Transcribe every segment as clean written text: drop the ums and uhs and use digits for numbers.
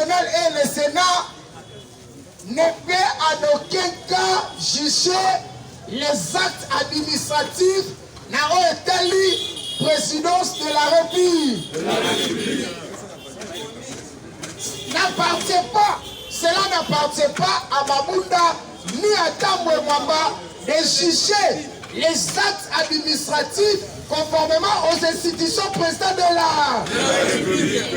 national et le Sénat ne peut en aucun cas juger les actes administratifs n'appartient présidence de la République. Cela n'appartient pas à Mabunda ni à Tambwe Mwamba de juger les actes administratifs conformément aux institutions présidentes de la République.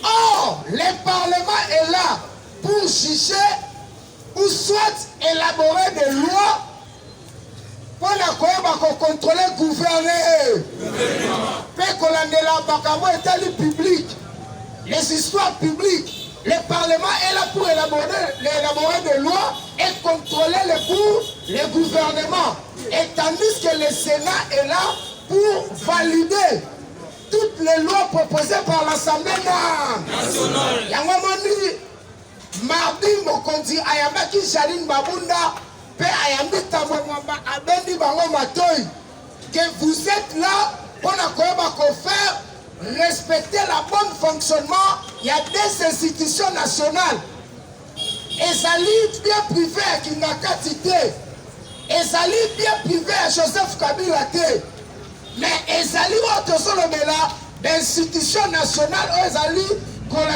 Or, le Parlement est là pour juger ou soit élaborer des lois pour contrôler, gouverner. Public, les histoires publiques. Le Parlement est là pour élaborer des lois et contrôler le gouvernement. Et tandis que le Sénat est là pour valider toutes les lois proposées par l'Assemblée nationale. Mardi Mokondi Ayambaki Jarine Babunda Pe Ayambi Tambwe Mwamba Abendi Bango Matoy, que vous êtes là pour faire respecter le bon fonctionnement. Il y a des institutions nationales. Ezali bien privé à Kinaka Tite, Ezali bien privé à Joseph Kabila Te, mais Ezali Otosolo-Bela d'institutions nationales Ezali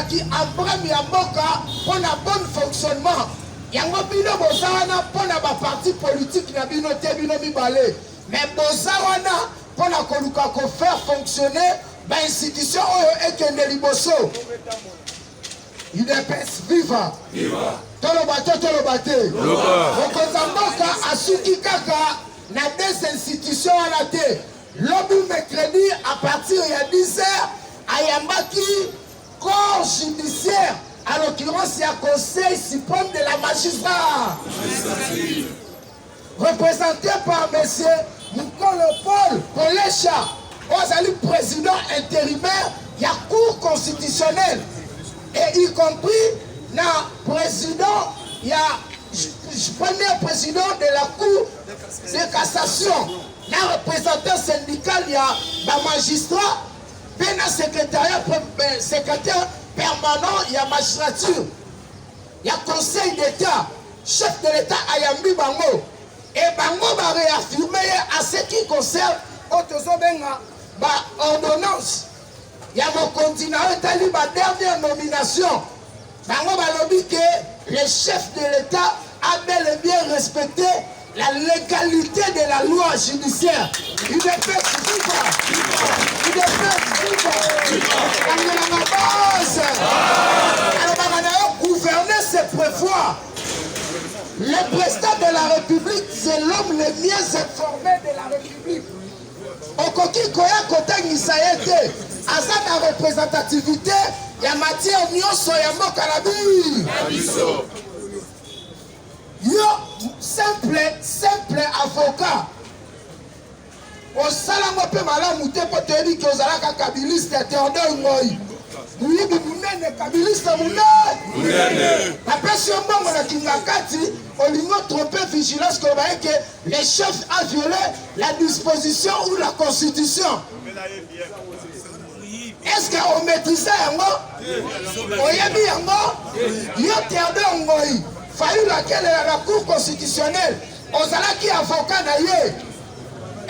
qui embrame Yamboka pour un bon fonctionnement. Yango bino bozawana pour un parti politique na bino te bino mibale. Mais bozawana pour na koluka ko faire fonctionner ba institution oyo ekende liboso. UDPS viva. Viva. Tolobate. Okozamboka asuki kaka na des institutions à la te. Lobi mercredi à partir de 10h ayambaki corps judiciaire, à l'occurrence il y a conseil suprême de la magistrature, représenté par M. Moukolo Paul Polecha, Ozali président intérimaire, il y a cour constitutionnelle, et y compris le président, il y a premier président de la cour de cassation, le représentant syndical, il y a le magistrat, le secrétaire permanent, il y a magistrature, il y a conseil d'État, chef de l'État Ayambi Bango. Et Bango va réaffirmer à ce qui concerne l'ordonnance. Il y a mon continent, la dernière nomination. Bango va lobby que le chef de l'État a bel et bien respecté la légalité de la loi judiciaire. Il est fait gouverner, c'est prévoir. Le président de la République, c'est l'homme le mieux informé de la République. Okoki Koya Kota Nisayete, à sa représentativité, il y a matière nyonso ya mboka na biso. Yo, simple avocat. Au salam pe malamu te po te di que ozalaka kabiliste Théodore Ngoyi. Muyibi munene kabiliste munene. Apesi mbongo na Kingakati, olingo tromper vigilance que le chef a violé la disposition ou la constitution. Est-ce qu'on maîtrise yango? Oyebi yango? Yo Théodore Ngoyi. Fallu laquelle la cour constitutionnelle, ozalaki avocat naye.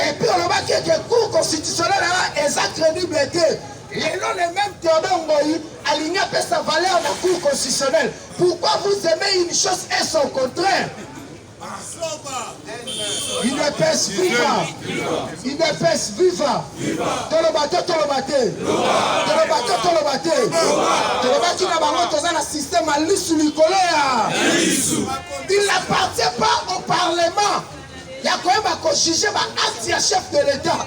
Et puis on va dire que la cour constitutionnelle est crédibilité. Les noms les mêmes Théodore Ngoyi alignent sa valeur dans la cour constitutionnelle. Pourquoi vous aimez une chose et son contraire? UDPS viva. UDPS viva. Tolobate. Tolobaki na bango toza na système à l'issue Nicolas. Il n'appartient pas au Parlement. Il y a quand même à juger un chef de l'État.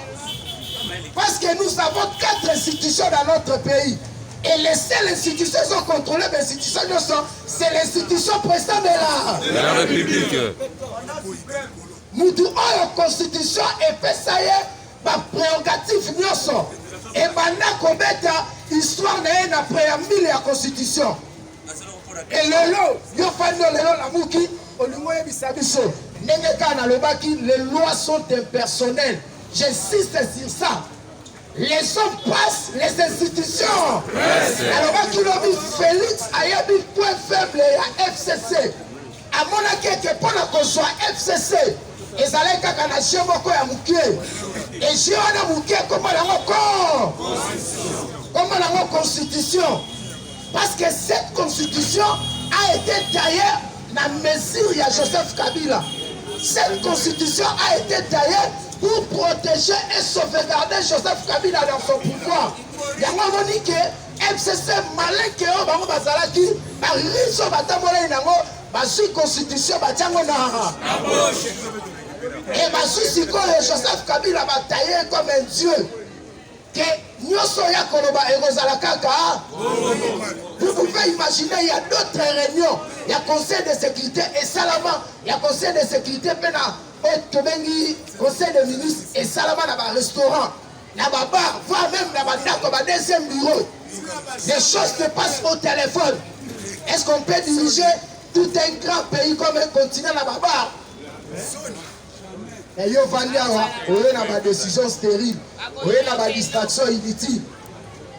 Parce que nous avons 4 institutions dans notre pays. Et les seules institutions qui sont contrôlées, c'est l'institution présidente de la République. Nous avons la constitution et fait ça y est, ma prérogative. Et maintenant, histoire n'a préambule la constitution. Et les lois sont impersonnelles. J'insiste sur ça. les hommes passent, les institutions. Alors, qui l'a dit, Félix a dit point faible à FCC. À mon avis, que pour qu'on soit FCC, et ça allait qu'à la chien moko ya mouké. Et chien a mouké comment la constitution. Parce que cette constitution a été taillée dans la mesure de Joseph Kabila. Cette constitution a été taillée pour protéger et sauvegarder Joseph Kabila dans son pouvoir. Il y a un dit que FCC malin que on va bazalaki par riso batamola inango basu constitution batiango na et basu siko Joseph Kabila bataillé comme un dieu que nyoso ya koloba erozala kaka. Vous pouvez imaginer, il y a d'autres réunions, il y a conseil de sécurité et Salama, il y a conseil de sécurité pena conseil de ministres et Salama dans un restaurant, dans un bar, voire même dans un deuxième bureau. Des choses se passent au téléphone. Est-ce qu'on peut diriger tout un grand pays comme un continent dans un bar? Et yo vandiawa, on a des décisions stériles, on a des distractions inutiles.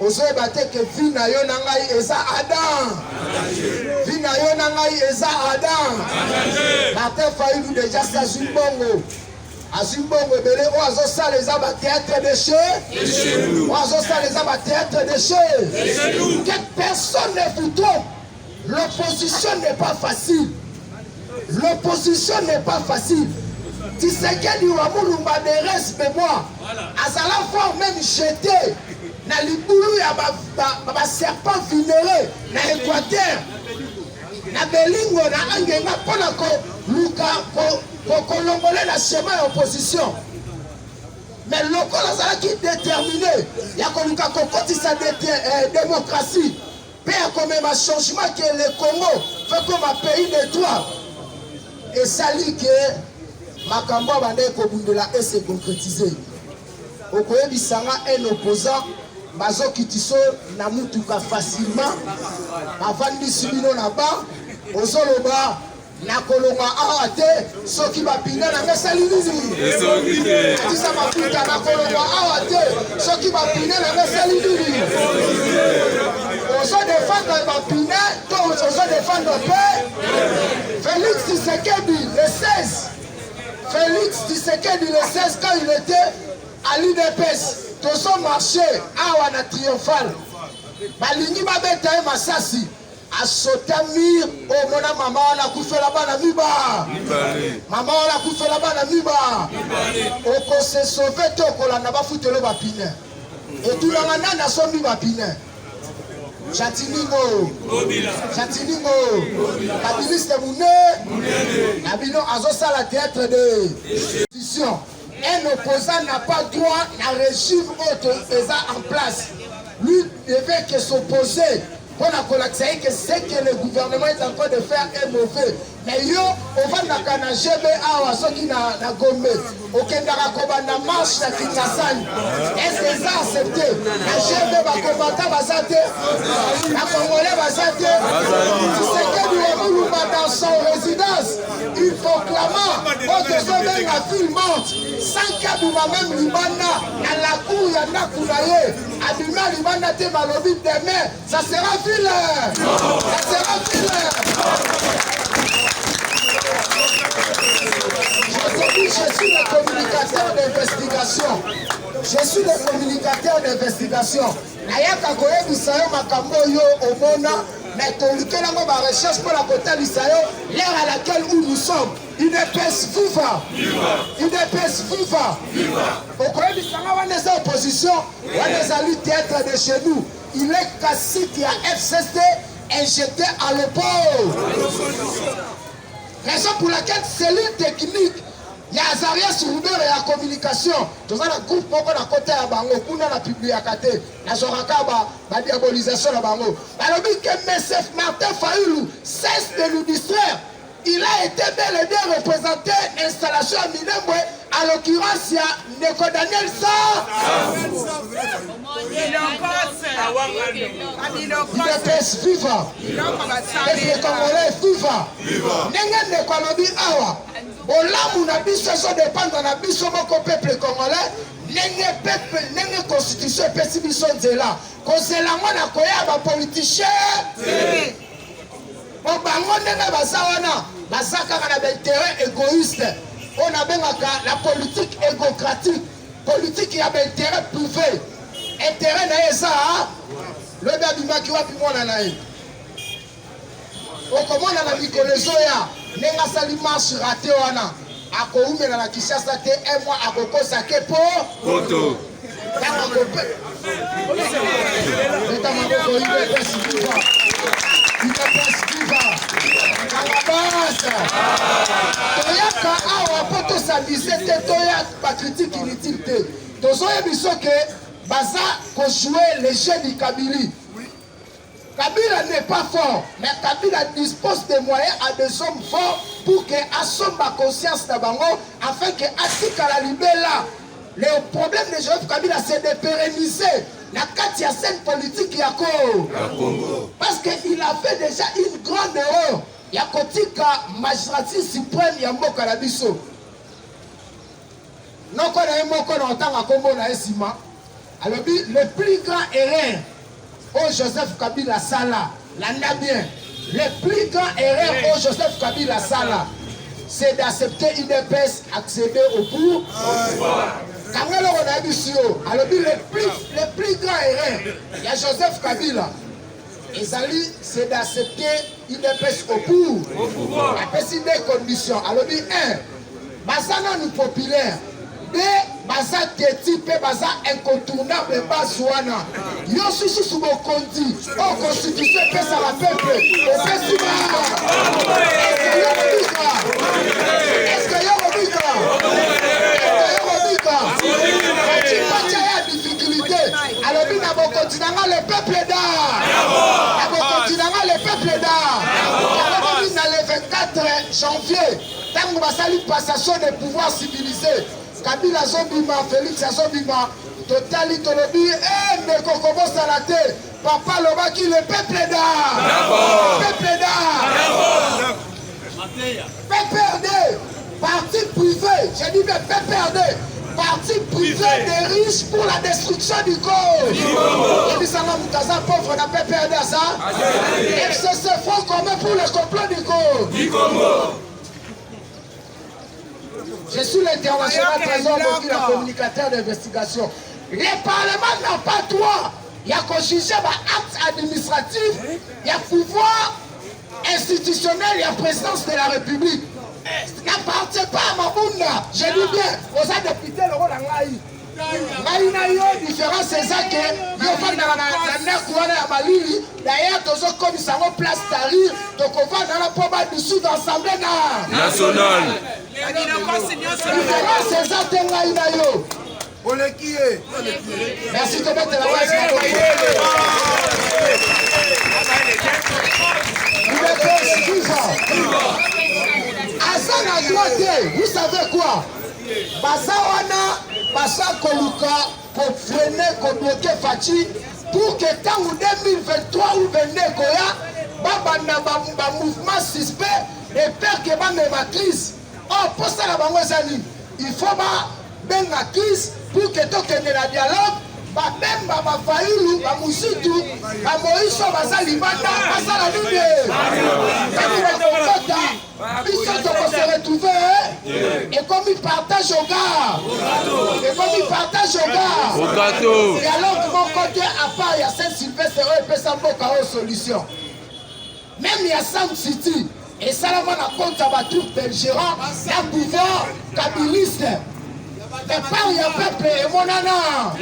Ozoe bate que vie na yo nangai eza Adam. Vie na yo nangai eza Adam. Martin Fayulu déjà ça Zimbongo. A Zimbongo belé oazo ça les aba théâtre de chez. Oazo ça les aba théâtre de chez. Que personne ne vous trompe. L'opposition n'est pas facile. L'opposition n'est pas facile. Tshisekedi wa mulumba de reste mémoire. Azala fort même jeté. Na libulu ya ba serpent vénéré na Équateur na belingo na angenga pona ko luka ko kolongole na chemin opposition mais lokola zala qui déterminé ya ko luka ko kotisa démocratie pe ya ko même changement que le Congo fait comme un pays de droit et sali que makambo bande ko bundela et se concrétiser okoye bisanga un opposant bazo kitiso na mutuka facilement avandi sibino na ba ozoloba na kolonga awa te soki bapinga na mesa linini atisa mafuta na kolonga awa te soki bapinga na mesa linini ozo défendre bapinga to ozo défendre pe Félix Tshisekedi le 16 Félix Tshisekedi le 16 quand il était à l'UDPS tous son marché awa na triomphal balingi babeta e masasi asota mir o mona mama wana kufela bana miba mama wana kufela bana miba oko se sauver to kolanda bafutelo bapine etulanga nana sombi bapine Chatiningo Kabiliste Mouné Nabino azosala théâtre de institution. Un opposant n'a pas droit à un régime autre en place. Lui devait que s'opposer pour l'accès que ce que le gouvernement est en train de faire est mauvais. Mais yo, on va dans le GB awa soki na Gombe, okendaka kobanda marche na Kinshasa. Est-ce que ça accepté? Na GB ba combattant basate, na Congolais basate. Tu sais que nous dans son résidence, il faut clamer, on te sauve la ville monte. Sans kabuma même libana, à la cour ya na kunaye, abima libana te malobi demain, ça sera vilain. Ça sera vilain. Je suis le communicateur d'investigation. Je suis le communicateur d'investigation. Nayaka koye bisayo makambo yo omona, mais tolukelango ba recherche pour la côté bisayo, l'ère à laquelle nous sommes. UDPS viva. UDPS viva. Okoye bisanga wana eza opposition, wana eza lutte théâtre de chez nous. Il est cassé qui a FCC injecté à l'opposition. Raison pour laquelle cellule technique, il y a Azarias Roubert et la communication. Tout ça, le groupe pour la côté à Bango, pour la publier à côté, la Soraka, la diabolisation à Bango. Alors, que M. Martin Fayulu cesse de nous distraire. Il a été bel et bien représenté installation à Minembwe. À l'occurrence, il y a Neko Daniel Sa. UDPS viva. Les Congolais viva. Nengen Neko Lobi Awa. Olamu na biso so dépendre na biso moko peuple congolais. nenge peuple nenge constitution epesi biso nzela kozela ngo na koya bapoliticien po bango ndenge baza wana baza kaka na baintérêt égoïste oyo nabengaka la politique égocratique politique ya baintérêt privé intérêt na ye eza lobi abimaki wapi mwana na ye okomona na mikolo ezoya ndenge asali marche rate wana akoumela na Kinshasa te un mois akokosa ke po poto ntango akope eta maboko UDPS viva UDPS viva kangabasa toyaka awa po tosambise te toya bakritike inutile te tozoyebi biso ke baza kojouer le jeu du Kabila. Kabila n'est pas fort, mais Kabila dispose des moyens à des hommes forts pour que assomme ma conscience d'abord, afin que Atika la libella. Le problème de Joseph Kabila, c'est de pérenniser la quatrième scène politique Congo. Parce qu'il a fait déjà une grande erreur. Yakotika magistrature suprême Yambo Kalabiso. Non qu'on a un mot qu'on entend à Congo na Esima. Alors le plus grand erreur au Joseph Kabila Sala, l'année bien, le plus grand erreur au Joseph Kabila Sala, c'est d'accepter une épaisse accéder au pouvoir. Alors le plus grand erreur, il y a Joseph Kabila. C'est d'accepter une épaisse au pouvoir. Il y a des conditions. Alors, un, Bazana nous populaire. Deux, Baza Teti, Baza incontournable, Bazouana. Yo sushi sous mon condi. Oh, constitution, pèse à la peuple. Est-ce que yo rebiga? Difficulté. Alors, nous avons continué le peuple d'art. Nous avons continué le peuple d'art. Nous avons le 24 janvier. Tant que nous avons une passation de pouvoir civilisé. Kabila Zobima, Félix Zobima, Totali Tolobi, mais Kokobo Salate, Papa Lobaki, le peuple d'art. Peuple d'art. PPRD, parti privé, j'ai dit bien PPRD. Parti privé des riches pour la destruction du corps. Et puis ça va Moutaza pauvre n'a pas perdu à ça. FCC Front commun pour le complot du Congo. Je suis l'international trésor de la communicateur d'investigation. Les parlements n'ont pas droit. Il y a qu'au juger acte administratif, il y a pouvoir institutionnel, il y a présidence de la République. N'appartient pas à Mabounda. Je dis bien, aux députés, le rôle en Maï. Différence, c'est ça que il y a d'ailleurs, tous les commis sont en place d'arriver, donc on va dans la proba du sud d'Assemblée nationale. Différence, c'est ça que merci de mettre la base. Azan à droite, vous savez quoi? Bazawana, Basa Koluka, pour freiner, pour bloquer Fachi, pour que tant ou 2023 ou 2022, Baba n'a pas mouvement suspect, et peur que Baba ma crise. Oh, pour ça, il faut bien la crise pour que tu aies la dialogue. Même Baba Faïlou, Baba Moussitou, Baba Moïse, Baba Libanda, Baba la Lune. Ils se retrouver et comme ils partagent au gars. Et comme ils partagent au gars. Et alors de mon côté, à part il y a Saint-Sylvestre et Pessamboka aux solutions. Même il y a Sam City. Et ça là va la compte à ma troupe belgérant, la pouvoir kabiliste. Mais pas il y a peuple et mon nana.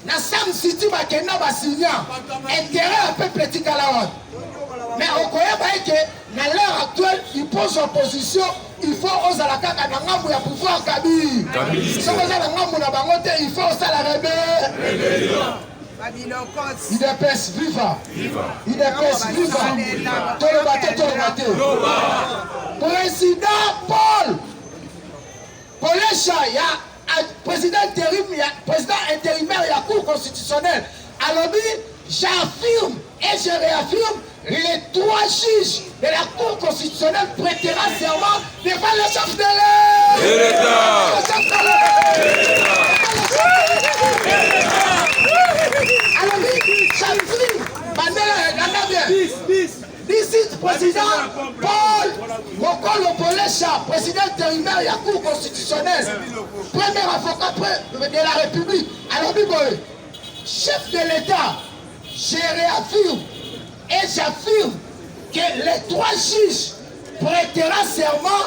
Na Sam City va kena va signer intérêt à peuple tikalawa. Mais au Koyaba que dans l'heure actuelle, il pose opposition, il faut oser la caca dans l'amou ya pouvoir Kabila. Si on a l'amou na bangote, il faut oser la rébellion. IDPS viva. IDPS viva. Tolobate. Président Paul Polecha, il y a président intérimaire, il y a cour constitutionnelle. Alors, j'affirme et je réaffirme, les trois juges de la cour constitutionnelle prêtera serment devant le chef de l'État. président Paul Mokolo Polesha, président intérimaire de la Cour constitutionnelle, premier avocat de la République. Alors, chef de l'État, je réaffirme et j'affirme que les 3 juges prêteront serment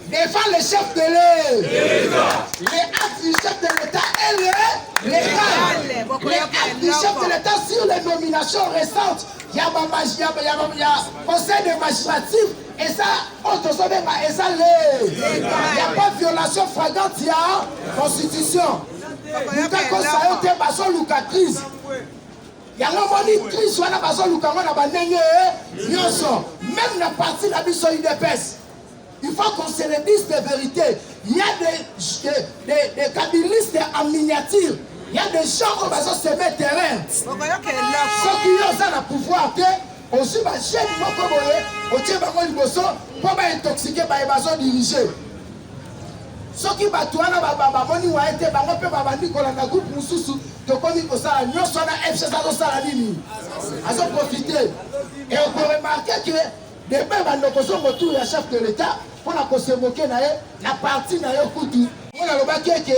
devant le chef de l'État. Les actes du chef de l'État et les actes du chef de l'État sur les nominations récentes. Il y a conseil de magistrature et ça, il n'y a pas de violation flagrante, il y a constitution. Nous avons crise. Il y a une crise, même la partie de la mission UDPS. Il faut qu'on se le dise de vérité. Il y a des kabylistes en miniature. Il y a des gens qui vont se mettre terrain. Ceux qui ont le pouvoir, aussi, les chaînes pour intoxiquer, ils vont diriger. Ceux qui ont profité. Et on peut remarquer que les mêmes autour du chef de l'État, pour se moquer la partie de Kutu. On a remarqué que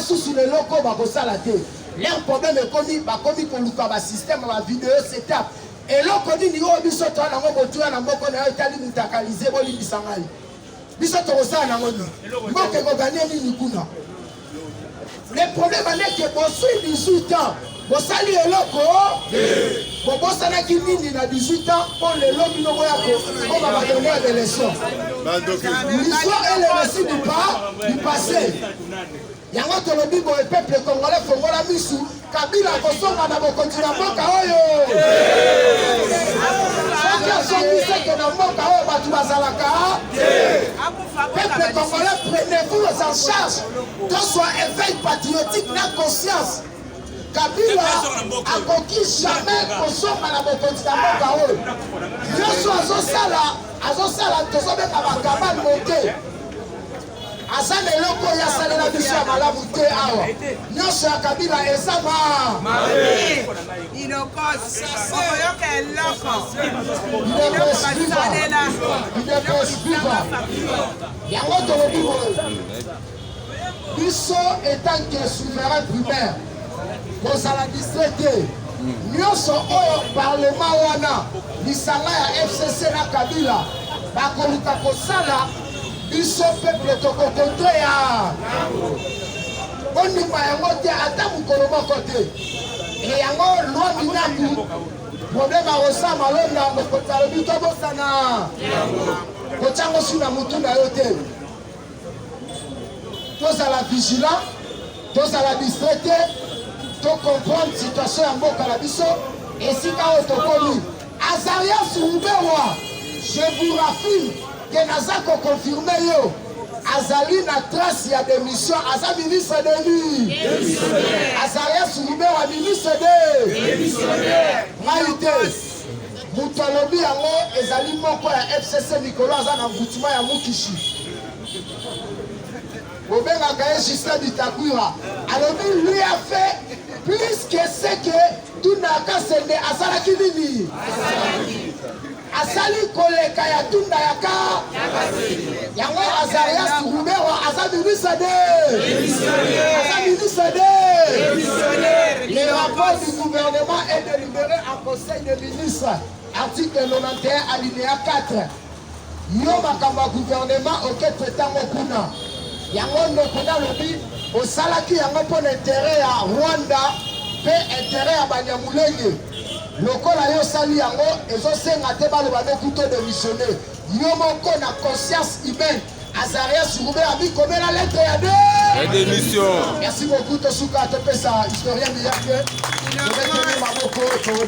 sous les locaux, leur problème est commis pour le système, la vidéo, setup. Et là, on dit que nous sommes le problème est que vous avez 18 ans. Vous savez, vous savez qu'il y a 18 ans pour les lobbies on va donner des leçons. L'histoire est le récit du passé. Il y a un autre lobby pour le peuple congolais, Fongola Missou, Kabila Kosonga na Bokontina Mboka Oyo. Peuple congolais, prenez-vous en charge. Que soit éveil patriotique, la conscience. Kabila a conquis jamais Kosonga na Bokontina Mboka Oyo. Yoso azosala, tozobeka bakabane moke. Azane loko ya salela biso ya malamu te awa. Nyonso ya Kabila ezama. Il ne biso étant que souverain primaire, vous allez distraiter. Nyonso oyo parlement wana, lisanga ya FCC na Kabila, bakoluka kosala. Biso peuple tokokontre ya ondima yango te ata mokolo moko te e yango loi minaku problème akosa malonda mokonzi alobi tobosana kotiango si na mutu na yo te tozala vigilant tozala distrait te tocomprendre situation ya mboka na biso esika oyo tokomi Azarias Rubewa, je vous raffirme que Nazako confirmé yo Azali na trace ya démission Aza ministre de lui Azarias Rubewa ministre de Maïté Moutalobi yango ezali moko ya FCC Nicolas Aza na mvutuma ya Mukishi Obenga Gaye Justin Bitakwira alobi lui a fait plus que ce que tout n'a qu'à sende Azalaki nini Asali koleka ya tunda yaka yango Azarias Rubewa Aza ministre de le rapport du gouvernement est délibéré en conseil des ministres article 91 alinéa 4 yo makambo gouvernement auquel traitant kuna yango ndokuna lobi osalaki yango pour l'intérêt ya Rwanda pe intérêt ya Banyamulenge lokola yo sali yango ezosenga te baloba mekuto démissionné yo moko na conscience humaine Azarias Rubewa abi komela lettre ya démission. Merci beaucoup tosuka topesa historien biyake. Je vais tenir ma moko pour le